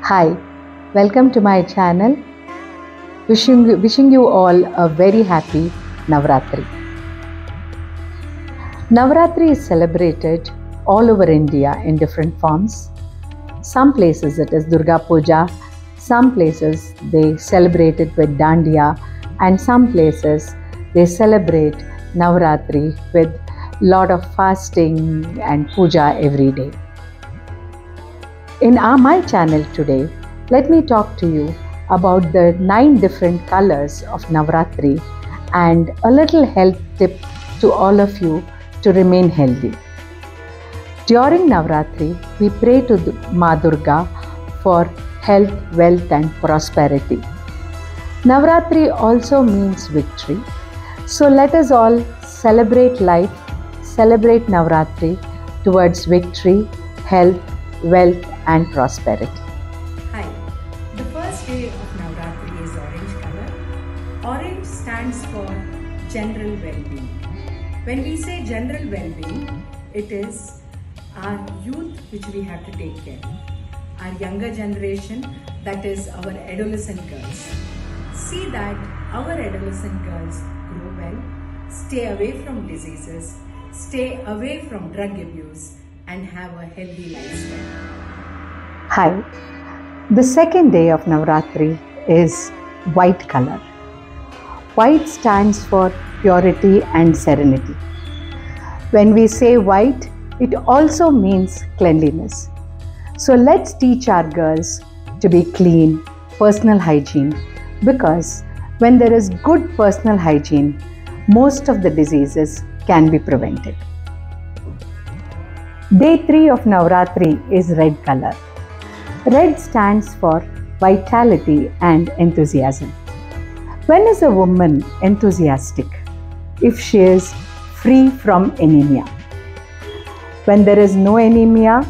Hi, welcome to my channel. Wishing you all a very happy Navratri. Navratri is celebrated all over India in different forms. Some places it is Durga Puja, some places they celebrate it with Dandiya, and some places they celebrate Navratri with lot of fasting and puja every day. In my channel today, let me talk to you about the 9 different colors of Navratri and a little health tip to all of you to remain healthy. During Navratri, we pray to Ma Durga for health, wealth and prosperity. Navratri also means victory. So let us all celebrate life, celebrate Navratri towards victory, health, wealth and prosperity. Hi, the first day of Navratri is orange color. Orange stands for general well-being. When we say general well-being, it is our youth which we have to take care of. Our younger generation, that is our adolescent girls. See that our adolescent girls grow well, stay away from diseases, stay away from drug abuse and have a healthy lifestyle. Hi, the second day of Navratri is white color. White stands for purity and serenity. When we say white, it also means cleanliness. So let's teach our girls to be clean, personal hygiene, because when there is good personal hygiene, most of the diseases can be prevented. Day 3 of Navratri is red color. Red stands for vitality and enthusiasm. When is a woman enthusiastic? If she is free from anemia. When there is no anemia,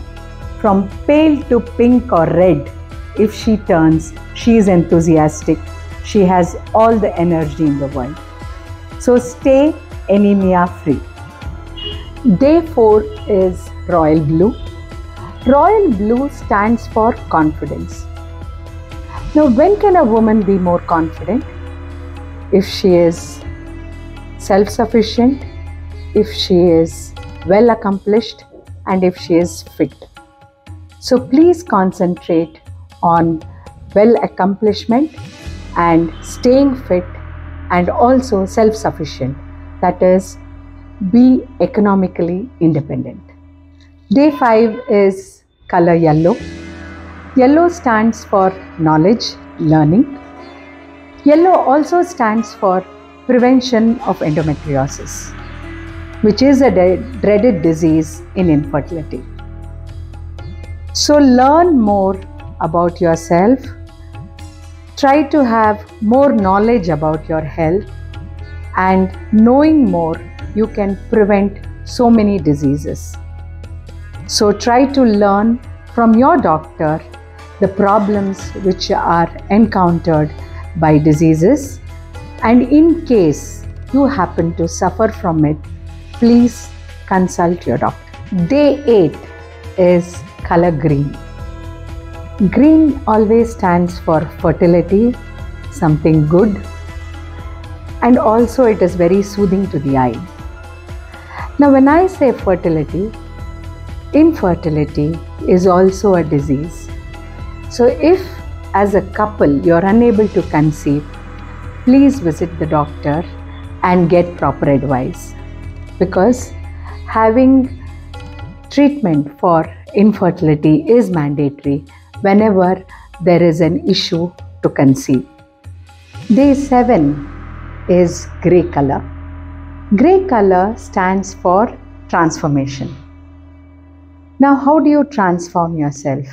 from pale to pink or red, if she turns, she is enthusiastic. She has all the energy in the world. So stay anemia free. Day 4 is royal blue. Royal blue stands for confidence. Now, when can a woman be more confident? If she is self-sufficient, if she is well accomplished, and if she is fit. So please concentrate on well accomplishment and staying fit and also self-sufficient. That is, be economically independent. Day 5 is color yellow. Yellow stands for knowledge, learning. Yellow also stands for prevention of endometriosis, which is a dreaded disease in infertility. So learn more about yourself. Try to have more knowledge about your health, and knowing more, you can prevent so many diseases. So try to learn from your doctor the problems which are encountered by diseases, and in case you happen to suffer from it, please consult your doctor. Day 8 is color green. Green always stands for fertility, something good, and also it is very soothing to the eye. Now when I say fertility, infertility is also a disease. So if as a couple you are unable to conceive, please visit the doctor and get proper advice, because having treatment for infertility is mandatory whenever there is an issue to conceive. Day 7 is grey color. Grey color stands for transformation. Now, how do you transform yourself?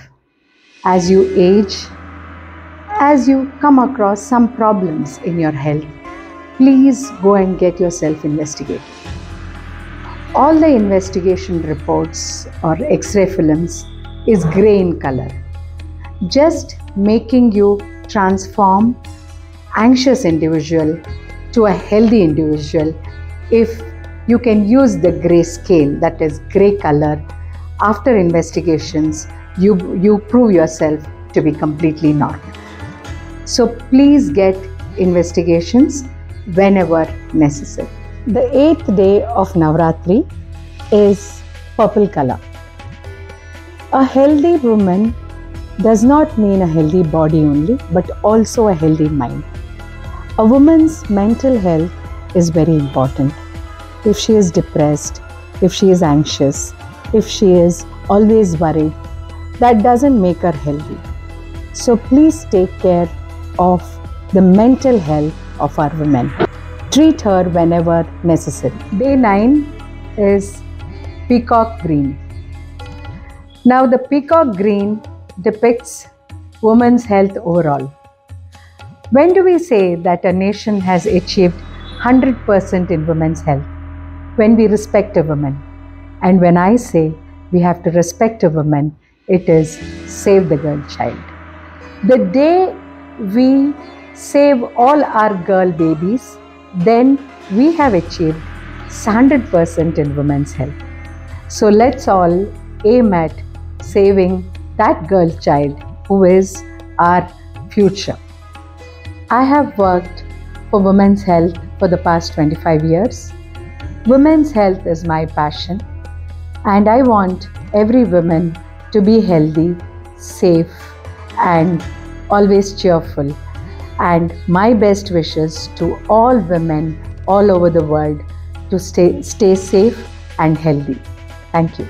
As you age, as you come across some problems in your health, please go and get yourself investigated. All the investigation reports or X-ray films is grey in color, just making you transform anxious individual to a healthy individual if you can use the grey scale, that is grey color. After investigations, you prove yourself to be completely normal. So please get investigations whenever necessary. The 8th day of Navratri is purple color. A healthy woman does not mean a healthy body only, but also a healthy mind. A woman's mental health is very important. If she is depressed, if she is anxious, if she is always worried, that doesn't make her healthy. So please take care of the mental health of our women. Treat her whenever necessary. Day 9 is Peacock Green. Now the Peacock Green depicts women's health overall. When do we say that a nation has achieved 100% in women's health? When we respect a woman. And when I say we have to respect a woman, it is save the girl child. The day we save all our girl babies, then we have achieved 100% in women's health. So let's all aim at saving that girl child who is our future. I have worked for women's health for the past 25 years. Women's health is my passion, and I want every woman to be healthy, safe, and always cheerful. And my best wishes to all women all over the world to stay safe and healthy. Thank you.